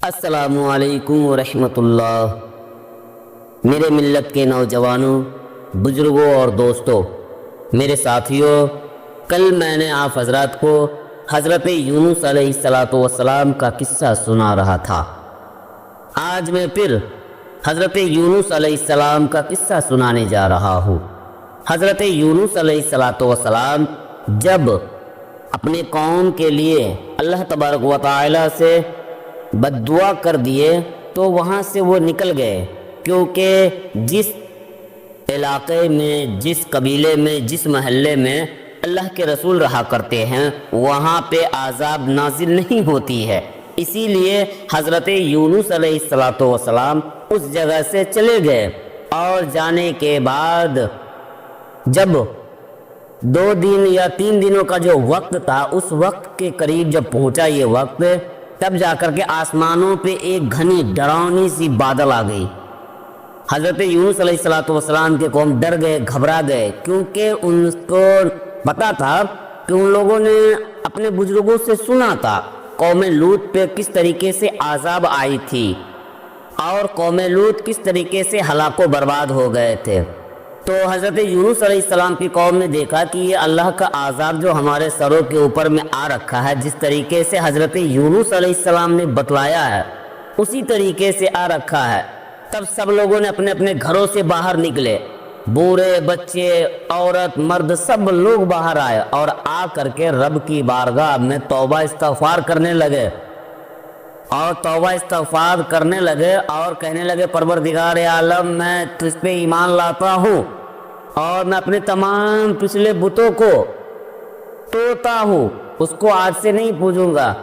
السلام علیکم ورحمۃ اللہ۔ میرے ملت کے نوجوانوں، بزرگوں اور دوستوں، میرے ساتھیوں، کل میں نے آپ حضرات کو حضرت یونس علیہ السلام کا قصہ سنا رہا تھا۔ آج میں پھر حضرت یونس علیہ السلام کا قصہ سنانے جا رہا ہوں۔ حضرت یونس علیہ السلام جب اپنے قوم کے لیے اللہ تبارک و تعالی سے بد دعا کر دیے تو وہاں سے وہ نکل گئے، کیونکہ جس علاقے میں، جس قبیلے میں، جس محلے میں اللہ کے رسول رہا کرتے ہیں وہاں پہ عذاب نازل نہیں ہوتی ہے، اسی لیے حضرت یونس علیہ السلام اس جگہ سے چلے گئے۔ اور جانے کے بعد جب 2 دن یا 3 دنوں کا جو وقت تھا، اس وقت کے قریب جب پہنچا یہ وقت، تب جا کر کے آسمانوں پہ ایک گھنی ڈراؤنی سی بادل آ گئی۔ حضرت یونس علیہ السلام کے قوم ڈر گئے، گھبرا گئے، کیونکہ ان کو پتا تھا کہ ان لوگوں نے اپنے بزرگوں سے سنا تھا قوم لوط پہ کس طریقے سے عذاب آئی تھی اور قوم لوط کس طریقے سے ہلاک و برباد ہو گئے تھے۔ تو حضرت یونس علیہ السلام کی قوم نے دیکھا کہ یہ اللہ کا عذاب جو ہمارے سروں کے اوپر میں آ رکھا ہے، جس طریقے سے حضرت یونس علیہ السلام نے بتلایا ہے اسی طریقے سے آ رکھا ہے۔ تب سب لوگوں نے اپنے اپنے گھروں سے باہر نکلے، بوڑھے، بچے، عورت، مرد، سب لوگ باہر آئے اور آ کر کے رب کی بارگاہ میں توبہ استغفار کرنے لگے اور توبہ استغفار کرنے لگے اور کہنے لگے، پروردگار عالم، میں تجھ پہ ایمان لاتا ہوں اور میں اپنے تمام پچھلے بتوں کو توڑتا ہوں، اس کو آج سے نہیں پوجوں گا،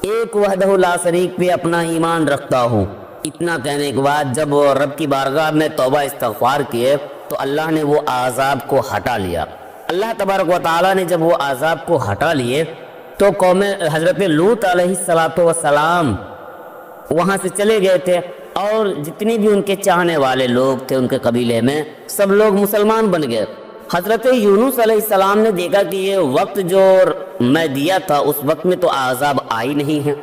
ایک وحدہ لا شریک پہ اپنا ایمان رکھتا ہوں۔ اتنا کہنے کے بعد جب وہ رب کی بارگاہ میں توبہ استغفار کیے تو اللہ نے وہ عذاب کو ہٹا لیا۔ اللہ تبارک و تعالی نے جب وہ عذاب کو ہٹا لیے تو قوم حضرت لوط علیہ السلام وہاں سے چلے گئے تھے، اور جتنی بھی ان کے چاہنے والے لوگ تھے ان کے قبیلے میں، سب لوگ مسلمان بن گئے۔ حضرت یونس علیہ السلام نے دیکھا کہ یہ وقت جو میں دیا تھا اس وقت میں تو عذاب آئی نہیں ہے۔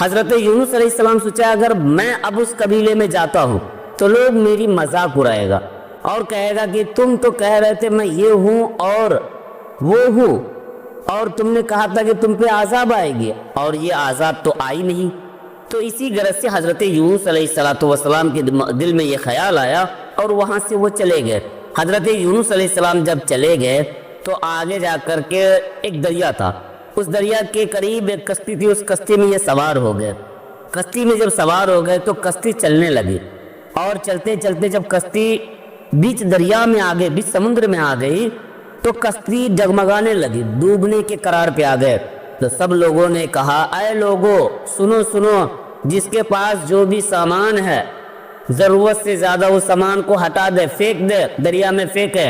حضرت یونس علیہ السلام سوچا، اگر میں اب اس قبیلے میں جاتا ہوں تو لوگ میری مذاق اڑائے گا اور کہے گا کہ تم تو کہہ رہے تھے میں یہ ہوں اور وہ ہوں، اور تم نے کہا تھا کہ تم پہ عذاب آئے گی، اور یہ عذاب تو آئی نہیں۔ تو اسی غرض سے حضرت یونس علیہ السلام کے دل میں یہ خیال آیا اور وہاں سے وہ چلے گئے۔ حضرت یونس علیہ السلام جب چلے گئے تو آگے جا کر کے ایک دریا تھا، اس دریا کے قریب ایک کشتی تھی، اس کشتی میں یہ سوار ہو گئے۔ کشتی میں جب سوار ہو گئے تو کشتی چلنے لگی، اور چلتے چلتے جب کشتی بیچ دریا میں آ گئی، بیچ سمندر میں آ گئی تو کشتی ڈگمگانے لگی، ڈوبنے کے قرار پہ آ گئے۔ تو سب لوگوں نے کہا، اے لوگو سنو سنو، جس کے پاس جو بھی سامان ہے ضرورت سے زیادہ وہ سامان کو ہٹا دے، پھینک دے، دریا میں پھینکے۔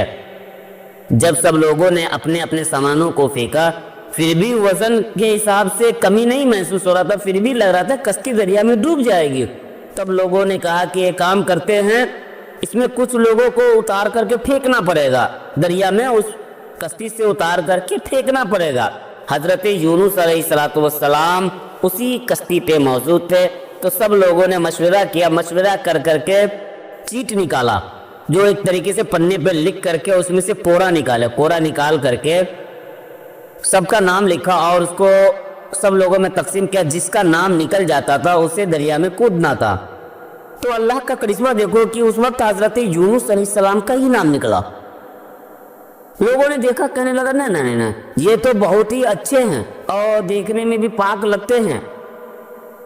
جب سب لوگوں نے اپنے اپنے سامانوں کو پھینکا، پھر بھی وزن کے حساب سے کمی نہیں محسوس ہو رہا تھا، پھر بھی لگ رہا تھا کشتی دریا میں ڈوب جائے گی۔ تب لوگوں نے کہا کہ ایک کام کرتے ہیں، اس میں کچھ لوگوں کو اتار کر کے پھینکنا پڑے گا دریا میں، اس کشتی سے اتار کر کے پھینکنا پڑے گا۔ حضرت یونس علیہ السلام اسی کشتی پہ موجود تھے، تو سب لوگوں نے مشورہ کیا، مشورہ کر کر کے چیٹ نکالا، جو ایک طریقے سے پنے پہ لکھ کر کے اس میں سے کوڑا نکالے، کوڑا نکال کر کے سب کا نام لکھا اور اس کو سب لوگوں میں تقسیم کیا، جس کا نام نکل جاتا تھا اسے دریا میں کودنا تھا۔ تو اللہ کا کرشمہ دیکھو کہ اس وقت حضرت یونس علیہ السلام کا ہی نام نکلا۔ لوگوں نے دیکھا، کہنے لگا نہیں، یہ تو بہت ہی اچھے ہیں اور دیکھنے میں بھی پاک لگتے ہیں،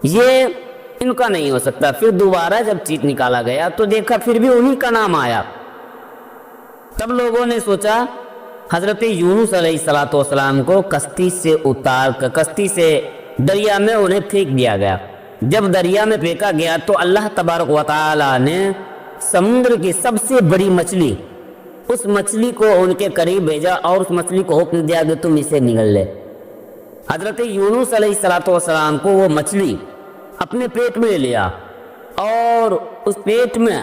یہ ان کا نہیں ہو سکتا۔ پھر دوبارہ جب چیٹ نکالا گیا تو دیکھا پھر بھی انہی کا نام آیا۔ تب لوگوں نے سوچا حضرت یونس علیہ السلام کو کشتی سے اتار کر کشتی سے دریا میں انہیں پھینک دیا گیا۔ جب دریا میں پھینکا گیا تو اللہ تبارک و تعالی نے سمندر کی سب سے بڑی مچھلی، اس مچھلی کو ان کے قریب بھیجا اور اس مچھلی کو حکم دیا کہ تم اسے نگل لے۔ حضرت یونس علیہ السلام کو وہ مچھلی اپنے پیٹ میں لے لیا، اور اس پیٹ میں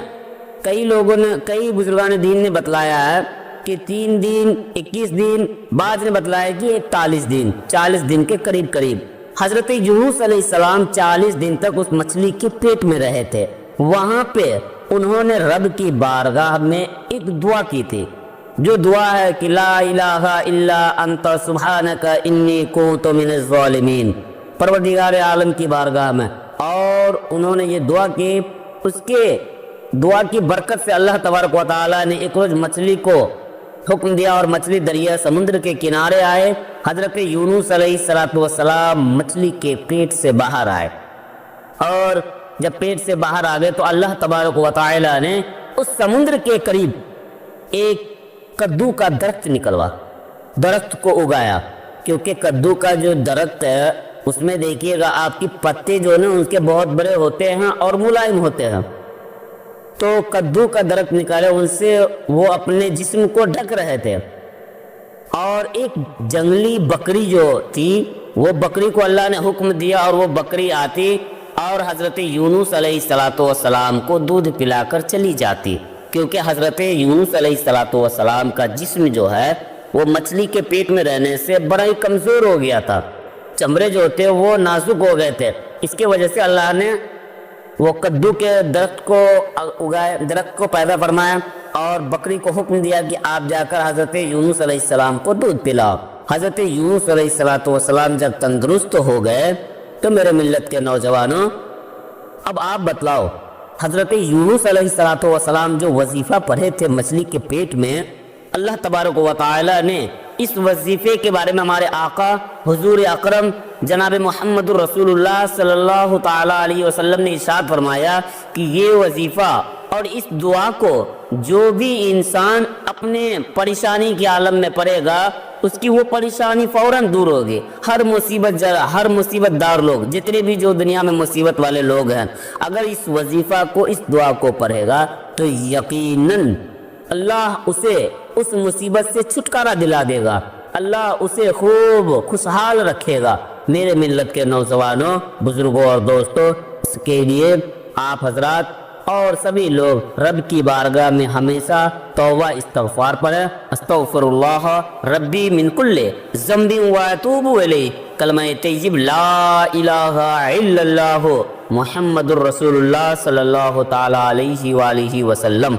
کئی بزرگان دین نے بتلایا ہے کہ 3 دن 21 دن، بعض نے بتلایا کہ 41 دن 40 دن کے قریب حضرت یونس علیہ السلام 40 دن تک اس مچھلی کے پیٹ میں رہے تھے۔ وہاں پہ انہوں نے رب کی بارگاہ میں ایک دعا کی تھی، جو دعا ہے کہ لا الہ الا انت سبحانک انی کنت من الظالمین، پروردگار عالم کی بارگاہ میں۔ اور انہوں نے یہ دعا کی، اس کے دعا کی برکت سے اللہ تبارک و تعالیٰ نے ایک روز مچھلی کو حکم دیا اور مچھلی دریا سمندر کے کنارے آئے۔ حضرت یونس علیہ السلام مچھلی کے پیٹ سے باہر آئے، اور جب پیٹ سے باہر آ گئے تو اللہ تبارک و تعالیٰ نے اس سمندر کے قریب ایک کدو کا درخت نکلوا، درخت کو اگایا، کیونکہ کدو کا جو درخت ہے اس میں دیکھیے گا آپ کی پتے جو ہیں ان کے بہت بڑے ہوتے ہیں اور ملائم ہوتے ہیں۔ تو کدو کا درخت نکالے، ان سے وہ اپنے جسم کو ڈھک رہے تھے، اور ایک جنگلی بکری جو تھی وہ بکری کو اللہ نے حکم دیا اور وہ بکری آتی اور حضرت یونس علیہ السلام کو دودھ پلا کر چلی جاتی، کیونکہ حضرت یونس علیہ السلام کا جسم جو ہے وہ مچھلی کے پیٹ میں رہنے سے بڑا ہی کمزور ہو گیا تھا، چمڑے جو تھے وہ نازک ہو گئے تھے۔ اس کی وجہ سے اللہ نے وہ کدو کے درخت کو اگائے، درخت کو پیدا فرمایا، اور بکری کو حکم دیا کہ آپ جا کر حضرت یونس علیہ السلام کو دودھ پلاؤ۔ حضرت یونس علیہ السلام جب تندرست ہو گئے تو میرے ملت کے نوجوانوں، اب آپ بتلاؤ، حضرت یونس علیہ السلام جو وظیفہ پڑھے تھے مچھلی کے پیٹ میں، اللہ تبارک و تعالی نے اس وظیفے کے بارے میں ہمارے آقا حضور اکرم جناب محمد الرسول اللہ صلی اللہ تعالی علیہ وسلم نے ارشاد فرمایا کہ یہ وظیفہ اور اس دعا کو جو بھی انسان اپنے پریشانی کے عالم میں پڑے گا اس کی وہ پریشانی فوراً دور ہوگی۔ ہر مصیبت دار لوگ، جتنے بھی جو دنیا میں مصیبت والے لوگ ہیں، اگر اس وظیفہ کو، اس دعا کو پڑھے گا تو یقیناً اللہ اسے اس مصیبت سے چھٹکارا دلا دے گا، اللہ اسے خوب خوشحال رکھے گا۔ میرے ملت کے نوجوانوں، بزرگوں اور دوستوں، اس کے لیے آپ حضرات اور سبھی لوگ رب کی بارگاہ میں ہمیشہ توبہ استغفار پڑھیں۔ استغفر اللہ ربی من کل ذنب واتوب الیہ، کلمہ طیب لا الہ الا اللہ محمد الرسول اللہ صلی اللہ تعالی علیہ وآلہ وسلم۔